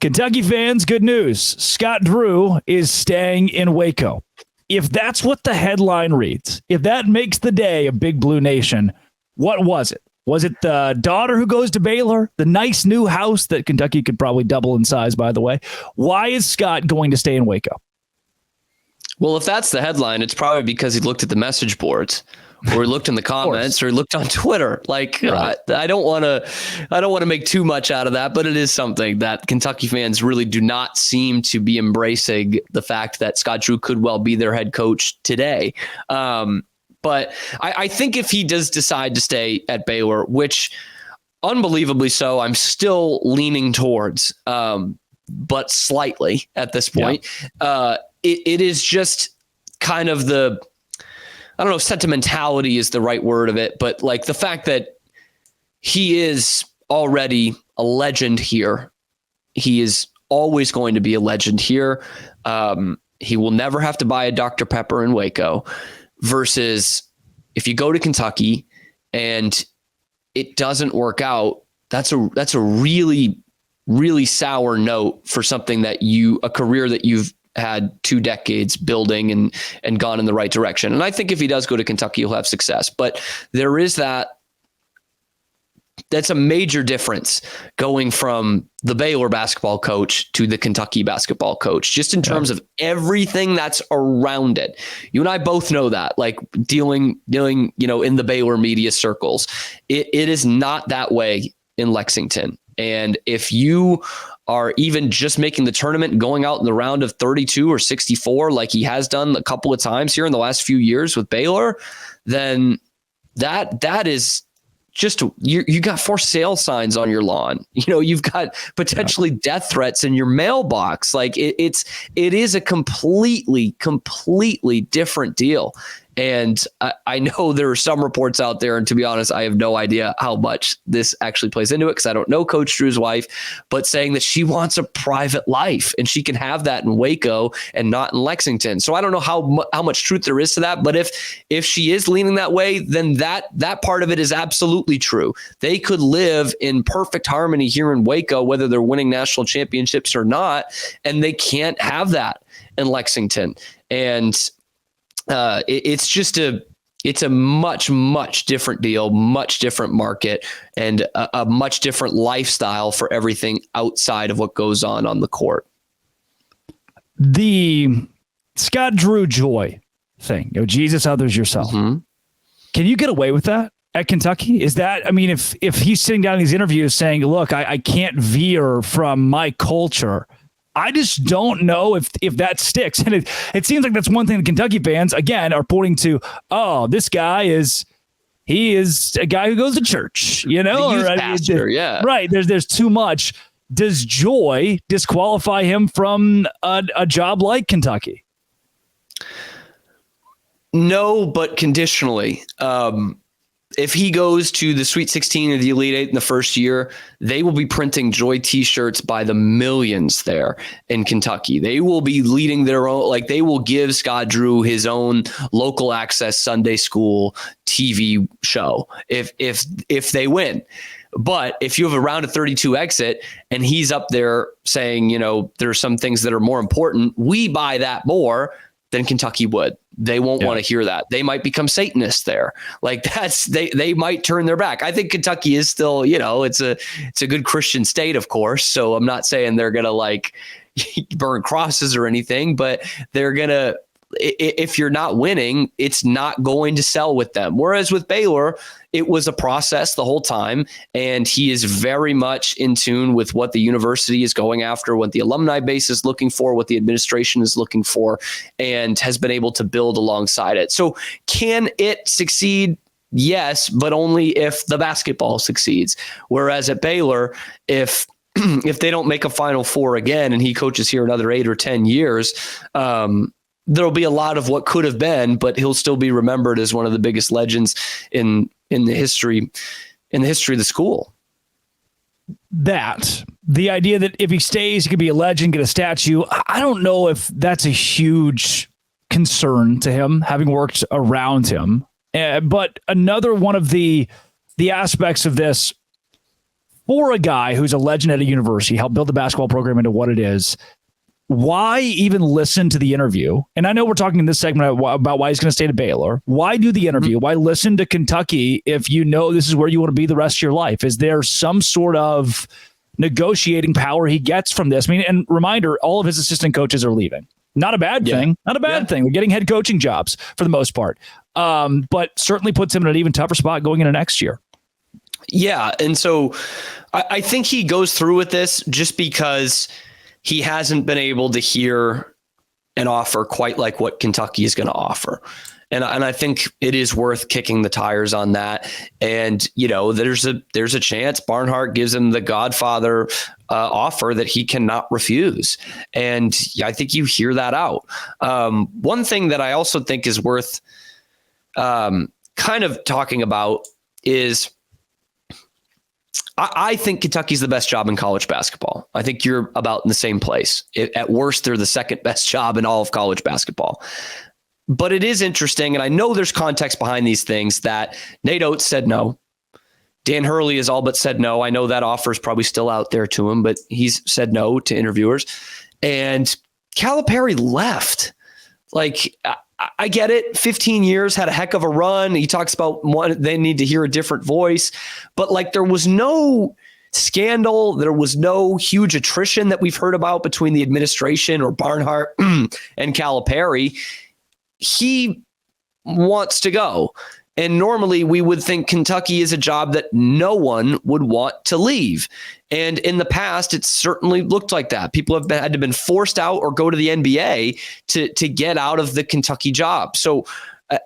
Kentucky fans, good news. Scott Drew is staying in Waco. If that's what the headline reads, if that makes the day of Big Blue Nation, what was it? Was it the daughter who goes to Baylor? The nice new house that Kentucky could probably double in size, by the way. Why is Scott going to stay in Waco? Well, if that's the headline, it's probably because he looked at the message boards, or he looked in the comments, or he looked on Twitter. Like, right. I don't want to make too much out of that, but it is something that Kentucky fans really do not seem to be embracing, the fact that Scott Drew could well be their head coach today. But I think if he does decide to stay at Baylor, which unbelievably so, I'm still leaning towards, but slightly at this point, it is just kind of the, I don't know if sentimentality is the right word of it, but like the fact that he is already a legend here. He is always going to be a legend here. He will never have to buy a Dr. Pepper in Waco. Versus if you go to Kentucky and it doesn't work out, that's a really, really sour note for something that a career that you've had 2 decades building and gone in the right direction. And I think if he does go to Kentucky, he'll have success. But there is that's a major difference going from the Baylor basketball coach to the Kentucky basketball coach, just in terms of everything that's around it. You and I both know that, like dealing, in the Baylor media circles, it is not that way in Lexington. And if you are even just making the tournament and going out in the round of 32 or 64, like he has done a couple of times here in the last few years with Baylor, then that is just, you got for sale signs on your lawn. You've got potentially death threats in your mailbox. Like it is a completely different deal. And I know there are some reports out there, and to be honest, I have no idea how much this actually plays into it because I don't know Coach Drew's wife, but saying that she wants a private life and she can have that in Waco and not in Lexington. So I don't know how much truth there is to that, but if she is leaning that way, then that part of it is absolutely true. They could live in perfect harmony here in Waco, whether they're winning national championships or not, and they can't have that in Lexington. And it's a much different deal, much different market, and a much different lifestyle for everything outside of what goes on the court. The Scott Drew joy thing, Jesus, others, yourself. Mm-hmm. Can you get away with that at Kentucky? Is that, if he's sitting down in these interviews saying, look, I can't veer from my culture, I just don't know if that sticks. And it seems like that's one thing the Kentucky fans, again, are pointing to. Oh, this guy is a guy who goes to church, The youth pastor, yeah. Right. There's too much. Does joy disqualify him from a job like Kentucky? No, but conditionally. If he goes to the Sweet 16 or the Elite Eight in the first year, they will be printing Joy t-shirts by the millions there in Kentucky. They will be leading their own, they will give Scott Drew his own local access Sunday school TV show if they win. But if you have a round of 32 exit and he's up there saying, there's some things that are more important, we buy that more than Kentucky would. They won't want to hear that. They might become Satanists there. They might turn their back. I think Kentucky is still, it's a good Christian state, of course. So I'm not saying they're going to burn crosses or anything, but they're going to, if you're not winning, it's not going to sell with them. Whereas with Baylor, it was a process the whole time, and he is very much in tune with what the university is going after, what the alumni base is looking for, what the administration is looking for, and has been able to build alongside it. So can it succeed? Yes, but only if the basketball succeeds. Whereas at Baylor, if they don't make a Final Four again and he coaches here another 8 or 10 years, there'll be a lot of what could have been, but he'll still be remembered as one of the biggest legends in the history of the school. That the idea that if he stays, he could be a legend, get a statue. I don't know if that's a huge concern to him, having worked around him. But another one of the aspects of this for a guy who's a legend at a university, helped build the basketball program into what it is, why even listen to the interview? And I know we're talking in this segment about why he's going to stay to Baylor. Why do the interview? Why listen to Kentucky if you know this is where you want to be the rest of your life? Is there some sort of negotiating power he gets from this? I mean, and reminder, all of his assistant coaches are leaving. Not a bad thing. Not a bad thing. We're getting head coaching jobs for the most part. But certainly puts him in an even tougher spot going into next year. Yeah. And so I think he goes through with this just because he hasn't been able to hear an offer quite like what Kentucky is going to offer. And I think it is worth kicking the tires on that. And, you know, there's a chance Barnhart gives him the Godfather offer that he cannot refuse. And I think you hear that out. One thing that I also think is worth kind of talking about is I think Kentucky's the best job in college basketball. I think you're about in the same place. At worst, they're the second best job in all of college basketball. But it is interesting, and I know there's context behind these things, that Nate Oates said no. Dan Hurley has all but said no. I know that offer is probably still out there to him, but he's said no to interviewers. And Calipari left. Like, I get it. 15 years, had a heck of a run. He talks about they need to hear a different voice. But like, there was no scandal. There was no huge attrition that we've heard about between the administration or Barnhart and Calipari. He wants to go. And normally we would think Kentucky is a job that no one would want to leave. And in the past, it certainly looked like that. People have had to been forced out or go to the NBA to get out of the Kentucky job. So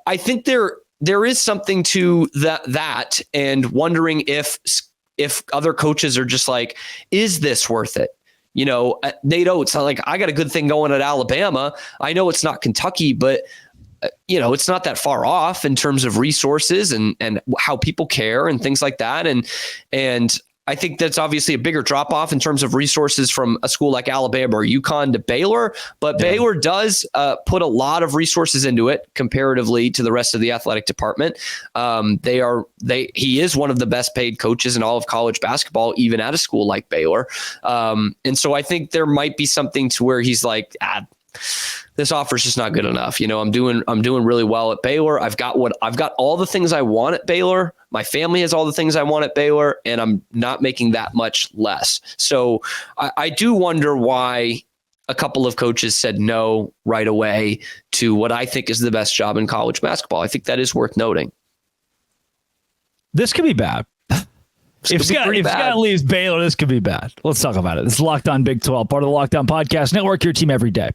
I think there is something to that and wondering if other coaches are just like, is this worth it? You know, Nate Oates, I got a good thing going at Alabama. I know it's not Kentucky, but you know, it's not that far off in terms of resources and how people care and things like that. And I think that's obviously a bigger drop off in terms of resources from a school like Alabama or UConn to Baylor. But Baylor does put a lot of resources into it comparatively to the rest of the athletic department. He is one of the best paid coaches in all of college basketball, even at a school like Baylor. And so I think there might be something to where he's like, this offer is just not good enough. You know, I'm doing really well at Baylor. I've got all the things I want at Baylor. My family has all the things I want at Baylor, and I'm not making that much less. So I do wonder why a couple of coaches said no right away to what I think is the best job in college basketball. I think that is worth noting. This could be bad. If Scott leaves Baylor, this could be bad. Let's talk about it. This is Locked On Big 12, part of the Locked On Podcast Network, your team every day.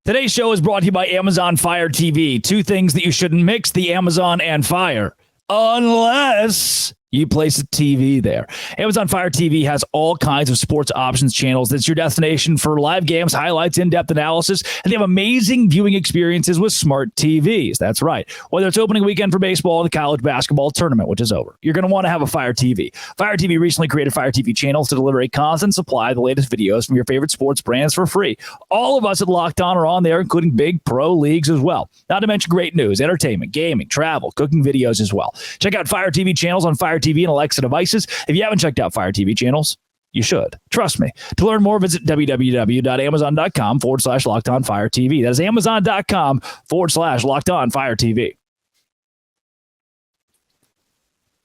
Today's show is brought to you by Amazon Fire TV. Two things that you shouldn't mix, the Amazon and Fire, unless you place a TV there. Amazon Fire TV has all kinds of sports options channels. That's your destination for live games, highlights, in-depth analysis, and they have amazing viewing experiences with smart TVs. That's right. Whether it's opening weekend for baseball or the college basketball tournament, which is over, you're going to want to have a Fire TV. Fire TV recently created Fire TV channels to deliver a constant supply of the latest videos from your favorite sports brands for free. All of us at Locked On are on there, including big pro leagues as well. Not to mention great news, entertainment, gaming, travel, cooking videos as well. Check out Fire TV channels on Fire TV and Alexa devices. If you haven't checked out Fire TV channels, you should. Trust me. To learn more, visit www.amazon.com/LockedOnFireTV. That is Amazon.com/LockedOnFireTV.